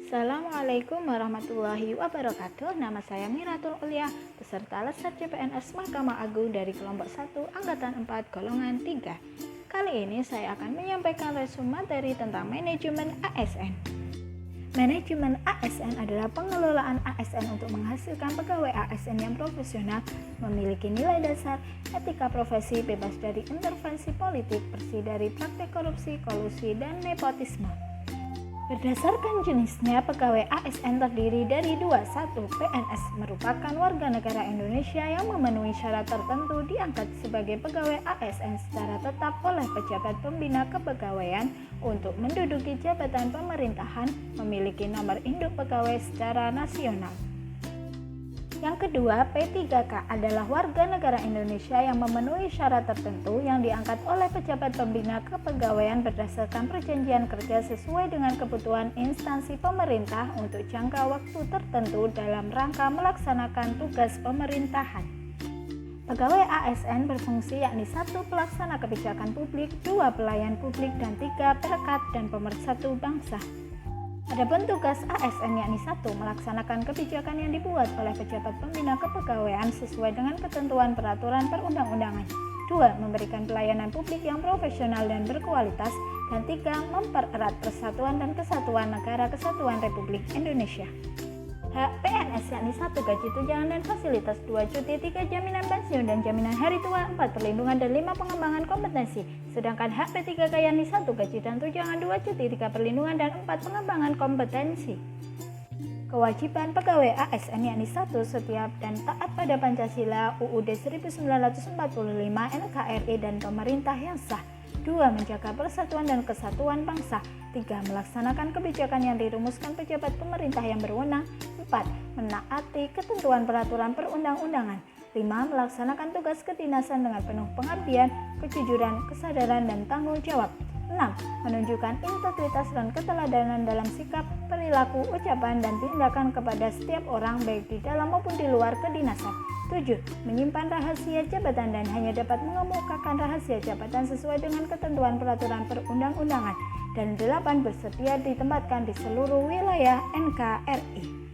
Assalamualaikum warahmatullahi wabarakatuh. Nama saya Miratul Ulia, peserta Lesser CPNS Mahkamah Agung dari kelompok 1 Angkatan 4 golongan 3. Kali ini saya akan menyampaikan resume materi tentang manajemen ASN. Manajemen ASN adalah pengelolaan ASN untuk menghasilkan pegawai ASN yang profesional, memiliki nilai dasar, etika profesi, bebas dari intervensi politik, bersih dari praktek korupsi, kolusi, dan nepotisme. Berdasarkan jenisnya, pegawai ASN terdiri dari 1. PNS merupakan warga negara Indonesia yang memenuhi syarat tertentu diangkat sebagai pegawai ASN secara tetap oleh pejabat pembina kepegawaian untuk menduduki jabatan pemerintahan, memiliki nomor induk pegawai secara nasional. Yang kedua, P3K adalah warga negara Indonesia yang memenuhi syarat tertentu yang diangkat oleh pejabat pembina kepegawaian berdasarkan perjanjian kerja sesuai dengan kebutuhan instansi pemerintah untuk jangka waktu tertentu dalam rangka melaksanakan tugas pemerintahan. Pegawai ASN berfungsi yakni 1. Pelaksana kebijakan publik, 2. Pelayan publik, dan 3. Perekat dan pemersatu bangsa. Adapun tugas ASN yakni 1. Melaksanakan kebijakan yang dibuat oleh pejabat pembina kepegawaian sesuai dengan ketentuan peraturan perundang-undangan. 2. Memberikan pelayanan publik yang profesional dan berkualitas. Dan 3. Mempererat persatuan dan kesatuan negara kesatuan Republik Indonesia. Hak PNS yakni 1. Gaji tunjangan dan fasilitas, 2. Cuti, 3. Jaminan pensiun dan jaminan hari tua, 4. Perlindungan dan 5. Pengembangan kompetensi. Sedangkan hak P3K yakni 1. Gaji dan tunjangan, 2. Cuti, 3. Perlindungan dan 4. Pengembangan kompetensi. Kewajiban pegawai ASN yakni 1. Setiap dan taat pada Pancasila, UUD 1945, NKRI dan pemerintah yang sah. 2. Menjaga persatuan dan kesatuan bangsa. 3. Melaksanakan kebijakan yang dirumuskan pejabat pemerintah yang berwenang. 4. Menaati ketentuan peraturan perundang-undangan. 5. Melaksanakan tugas kedinasan dengan penuh pengabdian, kejujuran, kesadaran, dan tanggung jawab. 6. Menunjukkan integritas dan keteladanan dalam sikap, perilaku, ucapan, dan tindakan kepada setiap orang baik di dalam maupun di luar kedinasan. 7. Menyimpan rahasia jabatan dan hanya dapat mengemukakan rahasia jabatan sesuai dengan ketentuan peraturan perundang-undangan. Dan 8. Bersedia ditempatkan di seluruh wilayah NKRI.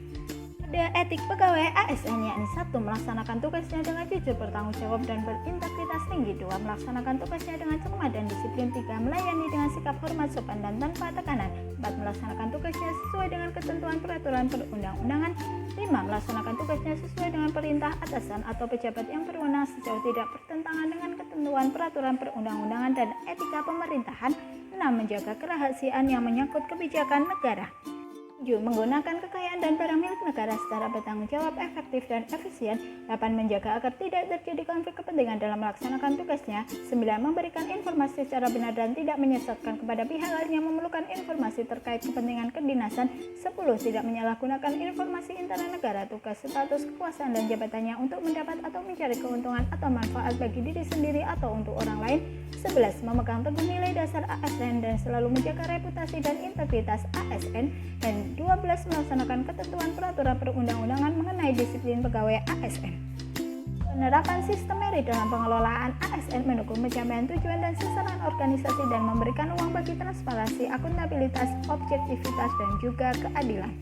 Ada etik pegawai ASN yakni 1. Melaksanakan tugasnya dengan jujur, bertanggung jawab, dan berintegritas tinggi. 2. Melaksanakan tugasnya dengan cermat dan disiplin. 3. Melayani dengan sikap hormat, sopan, dan tanpa tekanan. 4. Melaksanakan tugasnya sesuai dengan ketentuan peraturan perundang-undangan. 5. Melaksanakan tugasnya sesuai dengan perintah atasan atau pejabat yang berwenang sejauh tidak bertentangan dengan ketentuan peraturan perundang-undangan dan etika pemerintahan. 6. Menjaga kerahasiaan yang menyangkut kebijakan negara. 7. Menggunakan kekayaan dan barang milik negara secara bertanggung jawab, efektif, dan efisien. 8. Menjaga agar tidak terjadi konflik kepentingan dalam melaksanakan tugasnya. 9. Memberikan informasi secara benar dan tidak menyesatkan kepada pihak lain yang memerlukan informasi terkait kepentingan kedinasan. 10. Tidak menyalahgunakan informasi internal negara, tugas, status, kekuasaan, dan jabatannya untuk mendapat atau mencari keuntungan atau manfaat bagi diri sendiri atau untuk orang lain. 11. Memegang teguh nilai dasar ASN dan selalu menjaga reputasi dan integritas ASN. Dan 12. Melaksanakan ketentuan peraturan perundang-undangan mengenai disiplin pegawai ASN. Penerapan sistem merit dalam pengelolaan ASN mendukung pencapaian tujuan dan sasaran organisasi dan memberikan ruang bagi transparansi, akuntabilitas, objektivitas, dan juga keadilan.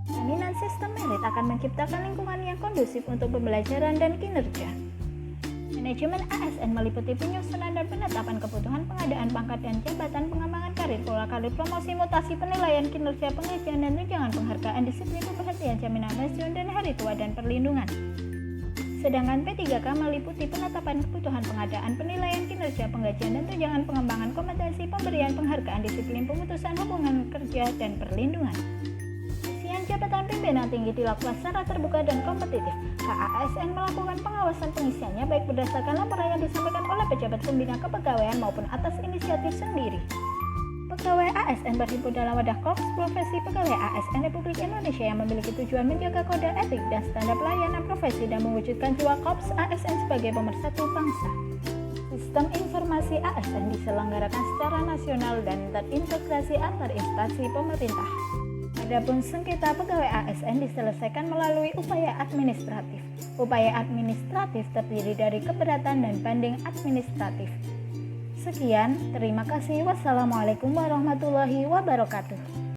Jaminan sistem merit akan menciptakan lingkungan yang kondusif untuk pembelajaran dan kinerja. Manajemen ASN meliputi penyusunan dan penetapan kebutuhan, pengadaan pangkat dan jabatan, pengembangan karir, pola karir, promosi, mutasi, penilaian kinerja, pengajian dan tunjangan, penghargaan, disiplin, pemerhatian, jaminan pensiun dan hari tua dan perlindungan. Sedangkan P3K meliputi penetapan kebutuhan, pengadaan, penilaian kinerja, penggajian dan tunjangan, pengembangan kompetensi, pemberian penghargaan, disiplin, pemutusan hubungan kerja dan perlindungan. Jabatan pimpinan tinggi dilakukan secara terbuka dan kompetitif. KASN melakukan pengawasan pengisiannya baik berdasarkan laporan yang disampaikan oleh pejabat pembina kepegawaian maupun atas inisiatif sendiri. Pegawai ASN berhimpun dalam wadah Korps Profesi Pegawai ASN Republik Indonesia yang memiliki tujuan menjaga kode etik dan standar pelayanan profesi dan mewujudkan jiwa Korps ASN sebagai pemersatu bangsa. Sistem informasi ASN diselenggarakan secara nasional dan terintegrasi antar instansi pemerintah. Adapun sengketa pegawai ASN diselesaikan melalui upaya administratif. Upaya administratif terdiri dari keberatan dan banding administratif. Sekian, terima kasih. Wassalamualaikum warahmatullahi wabarakatuh.